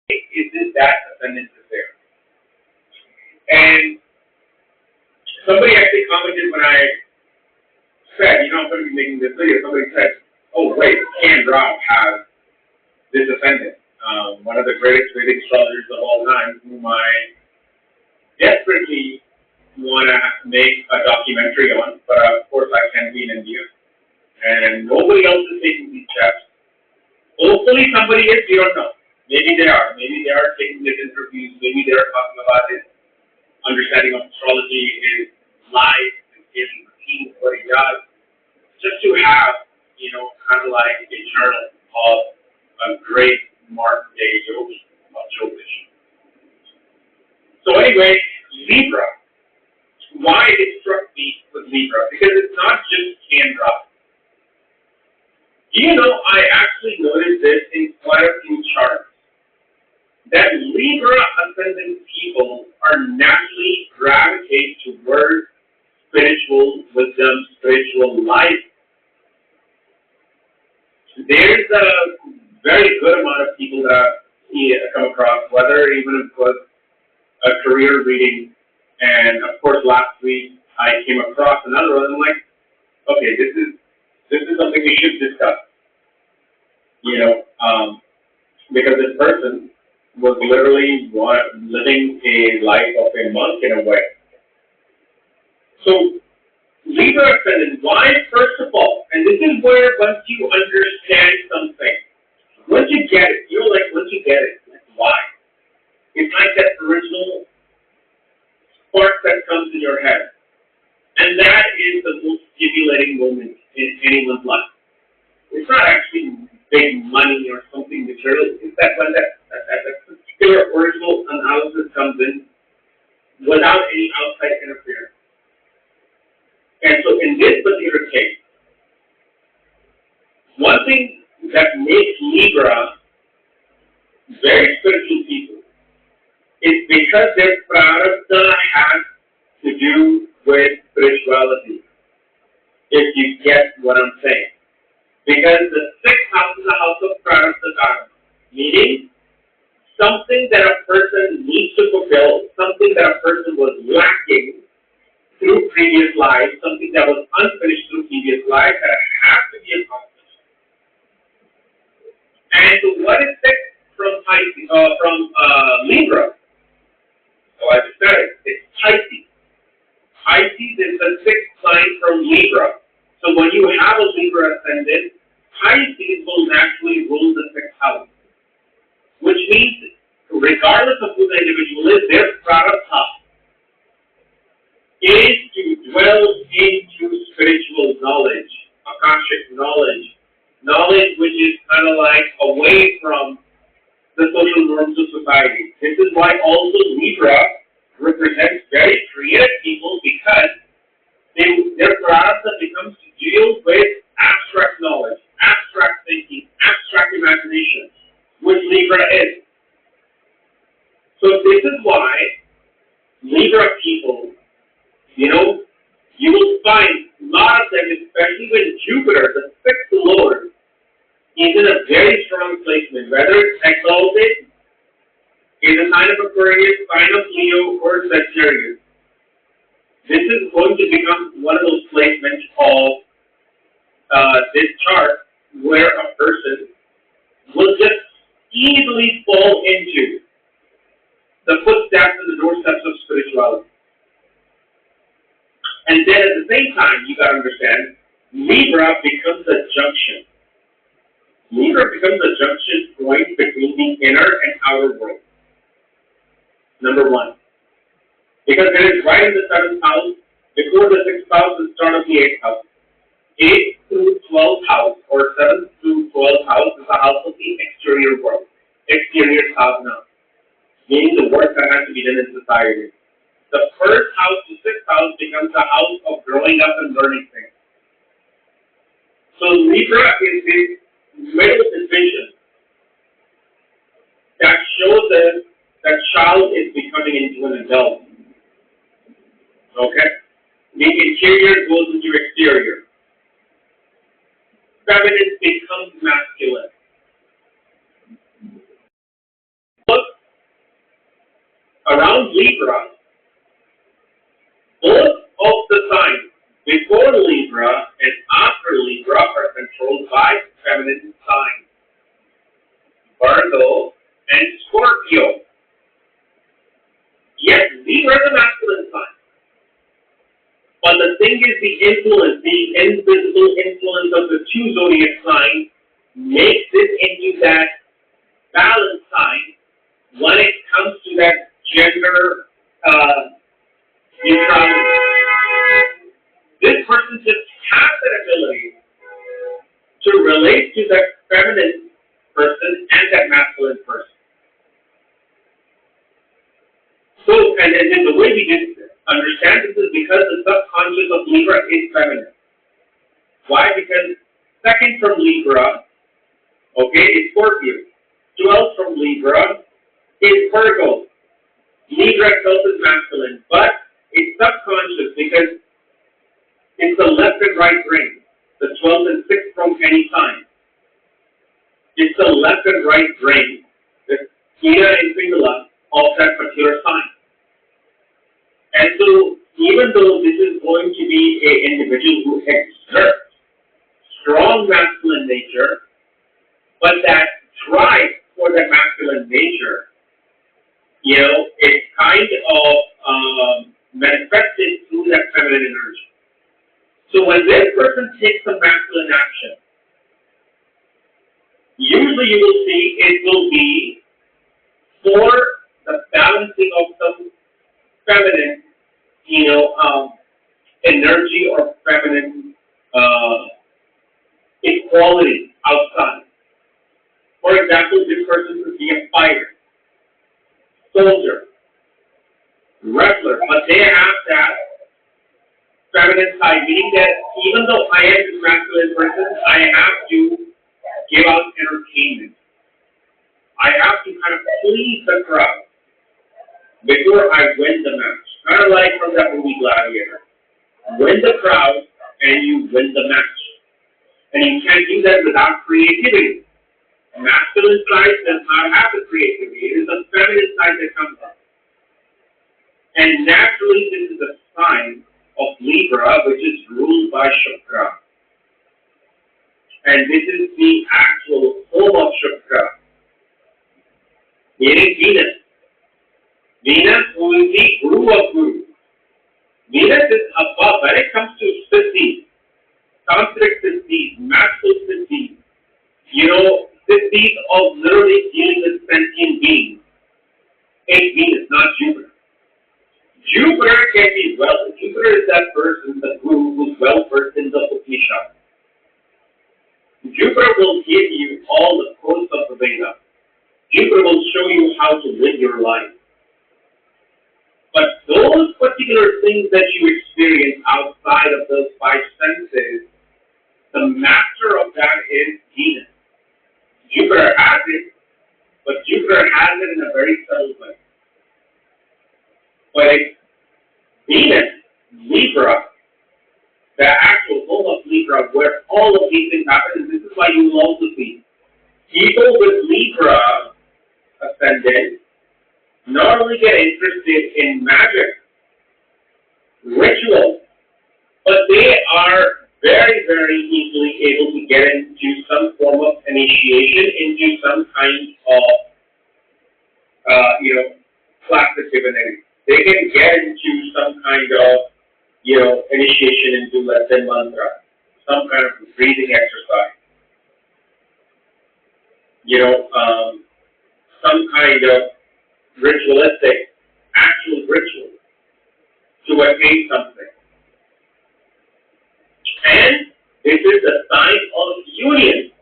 isn't that ascendant is there? And somebody actually commented when I said, I'm going to be making this video, somebody said, oh, wait, Chandra has this ascendant. One of the greatest Vedic astrologers of all time, whom I desperately want to make a documentary on, but of course I can't be in India. And nobody else is taking these steps. Hopefully somebody is, we don't know. Maybe they are. Maybe they are taking these interviews. Maybe they are talking about it. Understanding of astrology is life, is daily routine, what he does. Just to have, kind of like a journal of a great modern day yogi of Jyotish. So anyway, Libra. Why it struck me with Libra? Because it's not just Chandra. I actually noticed this in quite a few charts. That Libra ascendant people are naturally gravitate towards spiritual wisdom, spiritual life. There's a very good amount of people that I've come across, whether even if it was a career reading, and of course last week I came across another one. I'm like, okay, this is something we should discuss. Because this person was literally living a life of a monk in a way. So, Libra ascendant, why? First of all, and this is where once you understand something, once you get it, once you get it, like why? It's like that original spark that comes in your head. And that is the most stimulating moment in anyone's life. It's not actually big money or something material. It's that when that particular original analysis comes in without any outside interference. And so in this particular case, one thing that makes Libra very spiritual people is because their prarabdha has to do with spirituality. If you get what I'm saying. Because the sixth house is a house of prarabdha karma, meaning something that a person needs to fulfill, something that a person was lacking through previous lives, something that was unfinished through previous lives that has to be accomplished. And so what is sixth from Libra? So I just said it. It's Pisces. Pisces is the sixth sign from Libra. So when you have a Libra ascendant, Pisces will naturally rule the sixth house. Which means, regardless of who the individual is, their prarabdha is to dwell into spiritual knowledge, akashic knowledge which is kind of like away from the social norms of society. This is why also Libra represents very creative people, because their prarabdha becomes to deal with abstract knowledge, abstract thinking, abstract imagination, which Libra is. So this is why Libra people, you will find a lot of them, especially when Jupiter, the sixth lord, is in a very strong placement, whether it's exalted, in the sign of Aquarius, sign of Leo, or Sagittarius. This is going to become one of those placements of this chart where a person will just easily fall into the footsteps and the doorsteps of spirituality. And then at the same time, you got to understand, Libra becomes a junction. Libra becomes a junction point between the inner and outer world. Number one. Because it is right in the 7th house, before the 6th house, the start of the 8th house. 8th through 12th house, or 7th through 12th house, is the house of the exterior world. Exterior sadhana, meaning the work that has to be done in society. The 1st house to 6th house becomes the house of growing up and learning things. So Libra is this middle division that shows us that child is becoming into an adult. Okay? The interior goes into exterior. Feminine becomes masculine. Look Libra, both of the signs before Libra and after Libra are controlled by feminine signs, Virgo and Scorpio. Yes, Libra is a masculine sign. But the thing is, the influence, the invisible influence of the two zodiac signs makes it into that balance sign when it comes to that gender neutrality. This person just has that ability to relate to that feminine person and that masculine person. So, and the way we just understand this is because the subconscious of Libra is feminine. Why? Because second from Libra, okay, is Scorpio. 12 from Libra is Virgo. Libra itself is masculine, but it's subconscious because it's the left and right brain. The 12 and 6 from any sign. It's the left and right brain, the Ida and Pingala of that particular sign. And so, even though this is going to be an individual who exerts strong masculine nature, but that drive for that masculine nature, it's kind of manifested through that feminine energy. So when this person takes some masculine action, usually you will see it will be for the balancing of some feminine, energy or feminine equality outside. For example, this person could be a fighter, soldier, wrestler, but they have that feminine side, meaning that even though I am this masculine person, I have to give out entertainment. I have to kind of please the crowd before I win the match. Kind of like from that movie Gladiator. Win the crowd and you win the match. And you can't do that without creativity. The masculine side does not have the creativity. It is the feminine side that comes up. And naturally, this is a sign of Libra, which is ruled by Shukra. And this is the actual home of Shukra, meaning Venus. Venus, who is the Guru of Guru. Venus is above when it comes to siddhis, tantric siddhis, magical siddhis. Siddhis of literally dealing with sentient beings. It's Venus, not Jupiter. Jupiter can be well. Jupiter is that person, the Guru, who's well versed in the Upanishad. Jupiter will give you all the codes of the Veda. Jupiter will show you how to live your life. But those particular things that you experience outside of those five senses, the master of that is Venus. Jupiter has it, but Jupiter has it in a very subtle way. But it's Venus, Libra, the actual home of Libra, where all of these things happen, and this is why you will also see people with Libra ascendant not only get interested in magic, ritual, but they are very, very easily able to get into some form of initiation into some kind of, classic divinity. They can get into some kind of, initiation into, let's say, mantra, some kind of breathing exercise, some kind of ritualistic, actual ritual to attain something. And this is a sign of union.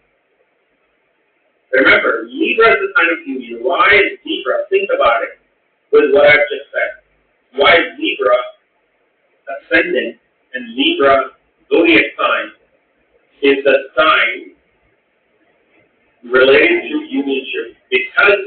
Remember, Libra is a sign of union. Why is Libra? Think about it with what I've just said. Why is Libra ascendant and Libra zodiac sign is the sign related to unionship? Because